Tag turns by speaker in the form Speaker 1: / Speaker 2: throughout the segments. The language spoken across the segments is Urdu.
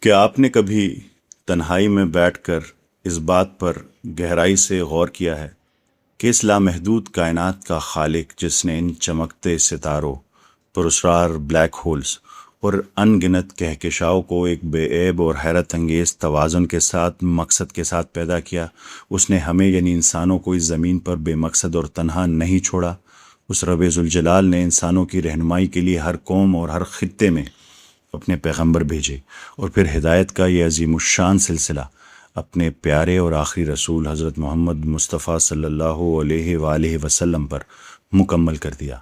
Speaker 1: کیا آپ نے کبھی تنہائی میں بیٹھ کر اس بات پر گہرائی سے غور کیا ہے کہ اس لامحدود کائنات کا خالق، جس نے ان چمکتے ستاروں، پراسرار بلیک ہولز اور ان گنت کہکشاؤں کو ایک بے عیب اور حیرت انگیز توازن کے ساتھ مقصد کے ساتھ پیدا کیا، اس نے ہمیں یعنی انسانوں کو اس زمین پر بے مقصد اور تنہا نہیں چھوڑا۔ اس رب ذوالجلال نے انسانوں کی رہنمائی کے لیے ہر قوم اور ہر خطے میں اپنے پیغمبر بھیجے، اور پھر ہدایت کا یہ عظیم الشان سلسلہ اپنے پیارے اور آخری رسول حضرت محمد مصطفیٰ صلی اللہ علیہ وآلہ وسلم پر مکمل کر دیا۔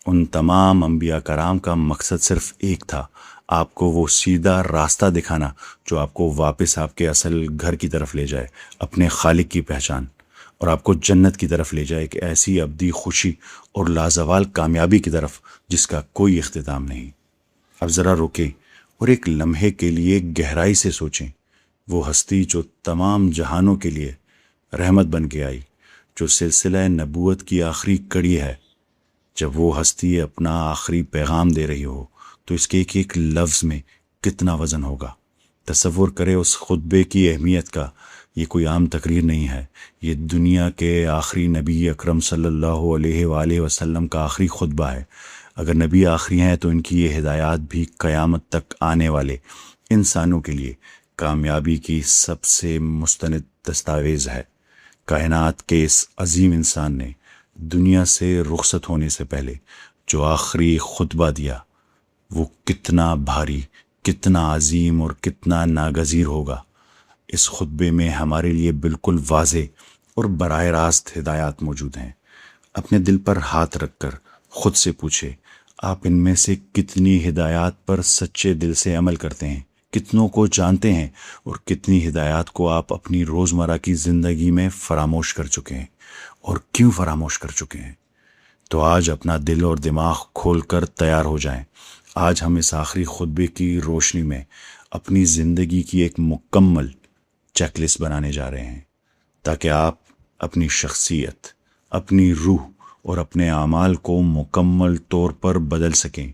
Speaker 1: ان تمام انبیاء کرام کا مقصد صرف ایک تھا، آپ کو وہ سیدھا راستہ دکھانا جو آپ کو واپس آپ کے اصل گھر کی طرف لے جائے، اپنے خالق کی پہچان، اور آپ کو جنت کی طرف لے جائے، کہ ایسی ابدی خوشی اور لازوال کامیابی کی طرف جس کا کوئی اختتام نہیں۔ اب ذرا رکیں اور ایک لمحے کے لیے گہرائی سے سوچیں، وہ ہستی جو تمام جہانوں کے لیے رحمت بن کے آئی، جو سلسلہ نبوت کی آخری کڑی ہے۔ جب وہ ہستی اپنا آخری پیغام دے رہی ہو تو اس کے ایک ایک لفظ میں کتنا وزن ہوگا۔ تصور کرے اس خطبے کی اہمیت کا۔ یہ کوئی عام تقریر نہیں ہے، یہ دنیا کے آخری نبی اکرم صلی اللہ علیہ وآلہ وسلم کا آخری خطبہ ہے۔ اگر نبی آخری ہیں تو ان کی یہ ہدایات بھی قیامت تک آنے والے انسانوں کے لیے کامیابی کی سب سے مستند دستاویز ہے۔ کائنات کے اس عظیم انسان نے دنیا سے رخصت ہونے سے پہلے جو آخری خطبہ دیا، وہ کتنا بھاری، کتنا عظیم اور کتنا ناگزیر ہوگا۔ اس خطبے میں ہمارے لیے بالکل واضح اور براہ راست ہدایات موجود ہیں۔ اپنے دل پر ہاتھ رکھ کر خود سے پوچھے، آپ ان میں سے کتنی ہدایات پر سچے دل سے عمل کرتے ہیں، کتنوں کو جانتے ہیں، اور کتنی ہدایات کو آپ اپنی روزمرہ کی زندگی میں فراموش کر چکے ہیں، اور کیوں فراموش کر چکے ہیں؟ تو آج اپنا دل اور دماغ کھول کر تیار ہو جائیں۔ آج ہم اس آخری خطبے کی روشنی میں اپنی زندگی کی ایک مکمل چیک لسٹ بنانے جا رہے ہیں، تاکہ آپ اپنی شخصیت، اپنی روح اور اپنے اعمال کو مکمل طور پر بدل سکیں۔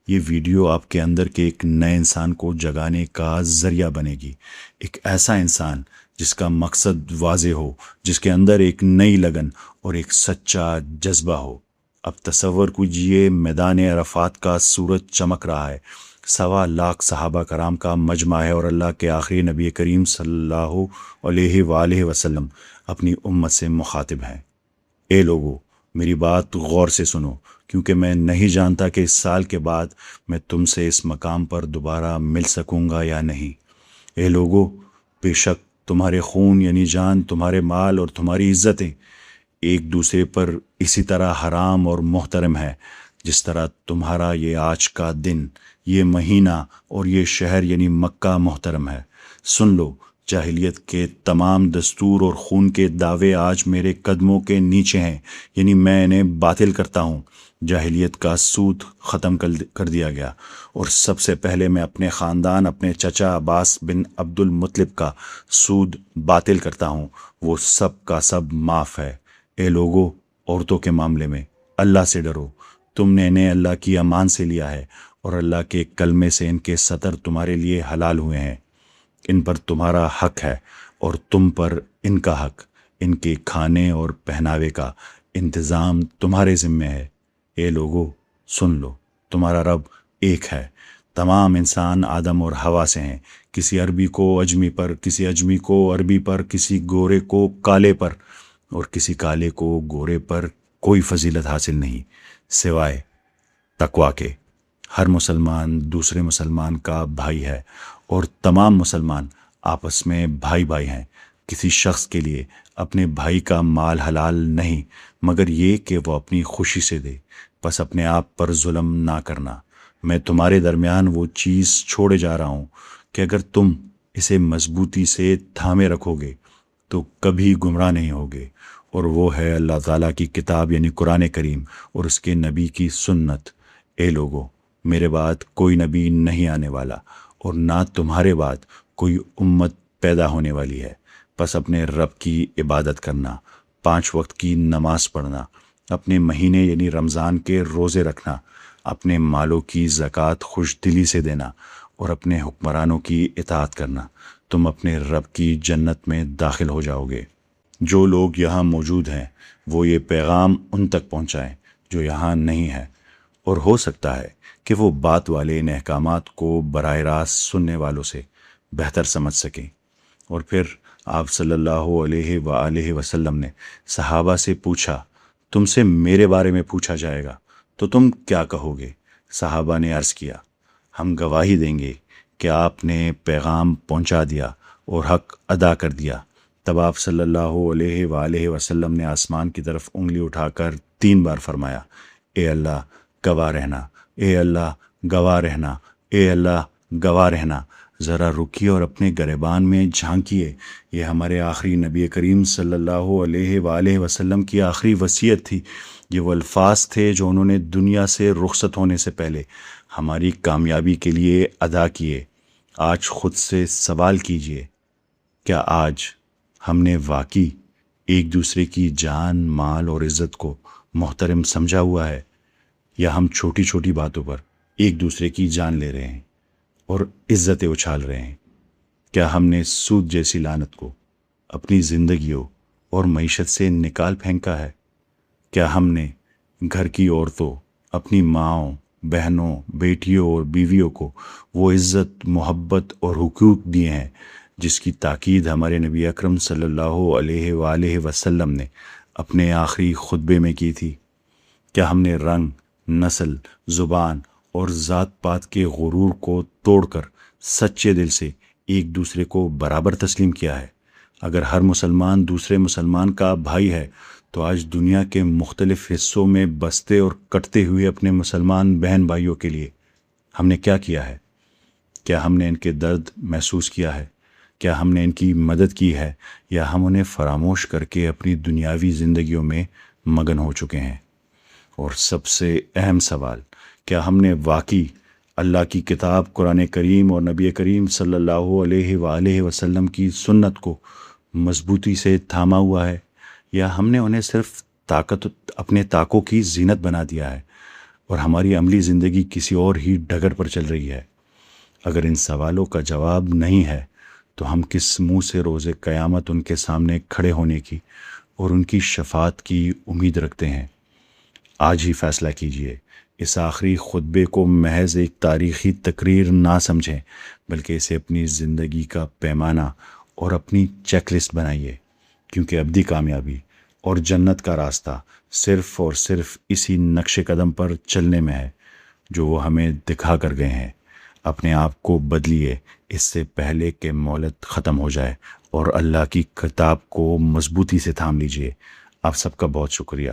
Speaker 1: یہ ویڈیو آپ کے اندر کے ایک نئے انسان کو جگانے کا ذریعہ بنے گی، ایک ایسا انسان جس کا مقصد واضح ہو، جس کے اندر ایک نئی لگن اور ایک سچا جذبہ ہو۔ اب تصور کیجیے، میدان عرفات کا سورج چمک رہا ہے، 1.25 صحابہ کرام کا مجمع ہے، اور اللہ کے آخری نبی کریم صلی اللہ علیہ وآلہ وسلم اپنی امت سے مخاطب ہیں۔ اے لوگو، میری بات غور سے سنو، کیونکہ میں نہیں جانتا کہ اس سال کے بعد میں تم سے اس مقام پر دوبارہ مل سکوں گا یا نہیں۔ اے لوگو، بے شک تمہارے خون یعنی جان، تمہارے مال اور تمہاری عزتیں ایک دوسرے پر اسی طرح حرام اور محترم ہے جس طرح تمہارا یہ آج کا دن، یہ مہینہ اور یہ شہر یعنی مکہ محترم ہے۔ سن لو، جاہلیت کے تمام دستور اور خون کے دعوے آج میرے قدموں کے نیچے ہیں، یعنی میں انہیں باطل کرتا ہوں۔ جاہلیت کا سود ختم کر دیا گیا، اور سب سے پہلے میں اپنے خاندان، اپنے چچا عباس بن عبد المطلب کا سود باطل کرتا ہوں، وہ سب کا سب معاف ہے۔ اے لوگو، عورتوں کے معاملے میں اللہ سے ڈرو، تم نے انہیں اللہ کی امان سے لیا ہے، اور اللہ کے کلمے سے ان کے سطر تمہارے لیے حلال ہوئے ہیں۔ ان پر تمہارا حق ہے اور تم پر ان کا حق، ان کے کھانے اور پہناوے کا انتظام تمہارے ذمے ہے۔ اے لوگو، سن لو، تمہارا رب ایک ہے۔ تمام انسان آدم اور حوا سے ہیں، کسی عربی کو اجمی پر، کسی اجمی کو عربی پر، کسی گورے کو کالے پر، اور کسی کالے کو گورے پر کوئی فضیلت حاصل نہیں سوائے تقویٰ کے۔ ہر مسلمان دوسرے مسلمان کا بھائی ہے، اور تمام مسلمان آپس میں بھائی بھائی ہیں۔ کسی شخص کے لیے اپنے بھائی کا مال حلال نہیں، مگر یہ کہ وہ اپنی خوشی سے دے۔ بس اپنے آپ پر ظلم نہ کرنا۔ میں تمہارے درمیان وہ چیز چھوڑے جا رہا ہوں کہ اگر تم اسے مضبوطی سے تھامے رکھو گے تو کبھی گمراہ نہیں ہوگے، اور وہ ہے اللہ تعالیٰ کی کتاب یعنی قرآن کریم اور اس کے نبی کی سنت۔ اے لوگو، میرے بعد کوئی نبی نہیں آنے والا، اور نہ تمہارے بعد کوئی امت پیدا ہونے والی ہے۔ بس اپنے رب کی عبادت کرنا، 5 وقت کی نماز پڑھنا، اپنے مہینے یعنی رمضان کے روزے رکھنا، اپنے مالوں کی زکوٰۃ خوش دلی سے دینا، اور اپنے حکمرانوں کی اطاعت کرنا، تم اپنے رب کی جنت میں داخل ہو جاؤ گے۔ جو لوگ یہاں موجود ہیں وہ یہ پیغام ان تک پہنچائیں جو یہاں نہیں ہے، اور ہو سکتا ہے کہ وہ بات والے ان احکامات کو براہ راست سننے والوں سے بہتر سمجھ سکیں۔ اور پھر آپ صلی اللہ علیہ وآلہ وسلم نے صحابہ سے پوچھا، تم سے میرے بارے میں پوچھا جائے گا تو تم کیا کہو گے؟ صحابہ نے عرض کیا، ہم گواہی دیں گے کہ آپ نے پیغام پہنچا دیا اور حق ادا کر دیا۔ تب آپ صلی اللہ علیہ وآلہ وسلم نے آسمان کی طرف انگلی اٹھا کر 3 بار فرمایا، اے اللہ گواہ رہنا، اے اللہ گواہ رہنا، اے اللہ گواہ رہنا۔ ذرا رکیے اور اپنے گریبان میں جھانکیے، یہ ہمارے آخری نبی کریم صلی اللہ علیہ وآلہ وسلم کی آخری وصیت تھی۔ یہ وہ الفاظ تھے جو انہوں نے دنیا سے رخصت ہونے سے پہلے ہماری کامیابی کے لیے ادا کیے۔ آج خود سے سوال کیجئے، کیا آج ہم نے واقعی ایک دوسرے کی جان، مال اور عزت کو محترم سمجھا ہوا ہے، یا ہم چھوٹی چھوٹی باتوں پر ایک دوسرے کی جان لے رہے ہیں اور عزتیں اچھال رہے ہیں؟ کیا ہم نے سود جیسی لعنت کو اپنی زندگیوں اور معیشت سے نکال پھینکا ہے؟ کیا ہم نے گھر کی عورتوں، اپنی ماؤں، بہنوں، بیٹیوں اور بیویوں کو وہ عزت، محبت اور حقوق دیے ہیں جس کی تاکید ہمارے نبی اکرم صلی اللہ علیہ وآلہ وسلم نے اپنے آخری خطبے میں کی تھی؟ کیا ہم نے رنگ، نسل، زبان اور ذات پات کے غرور کو توڑ کر سچے دل سے ایک دوسرے کو برابر تسلیم کیا ہے؟ اگر ہر مسلمان دوسرے مسلمان کا بھائی ہے تو آج دنیا کے مختلف حصوں میں بستے اور کٹتے ہوئے اپنے مسلمان بہن بھائیوں کے لیے ہم نے کیا کیا ہے؟ کیا ہم نے ان کے درد محسوس کیا ہے؟ کیا ہم نے ان کی مدد کی ہے، یا ہم انہیں فراموش کر کے اپنی دنیاوی زندگیوں میں مگن ہو چکے ہیں؟ اور سب سے اہم سوال، کیا ہم نے واقعی اللہ کی کتاب قرآن کریم اور نبی کریم صلی اللہ علیہ وآلہ وسلم کی سنت کو مضبوطی سے تھاما ہوا ہے، یا ہم نے انہیں صرف اپنے طاقوں کی زینت بنا دیا ہے اور ہماری عملی زندگی کسی اور ہی ڈگر پر چل رہی ہے؟ اگر ان سوالوں کا جواب نہیں ہے تو ہم کس منہ سے روز قیامت ان کے سامنے کھڑے ہونے کی اور ان کی شفاعت کی امید رکھتے ہیں؟ آج ہی فیصلہ کیجئے۔ اس آخری خطبے کو محض ایک تاریخی تقریر نہ سمجھیں، بلکہ اسے اپنی زندگی کا پیمانہ اور اپنی چیک لسٹ بنائیے، کیونکہ ابدی کامیابی اور جنت کا راستہ صرف اور صرف اسی نقش قدم پر چلنے میں ہے جو وہ ہمیں دکھا کر گئے ہیں۔ اپنے آپ کو بدلیے اس سے پہلے کہ مہلت ختم ہو جائے، اور اللہ کی کتاب کو مضبوطی سے تھام لیجئے۔ آپ سب کا بہت شکریہ۔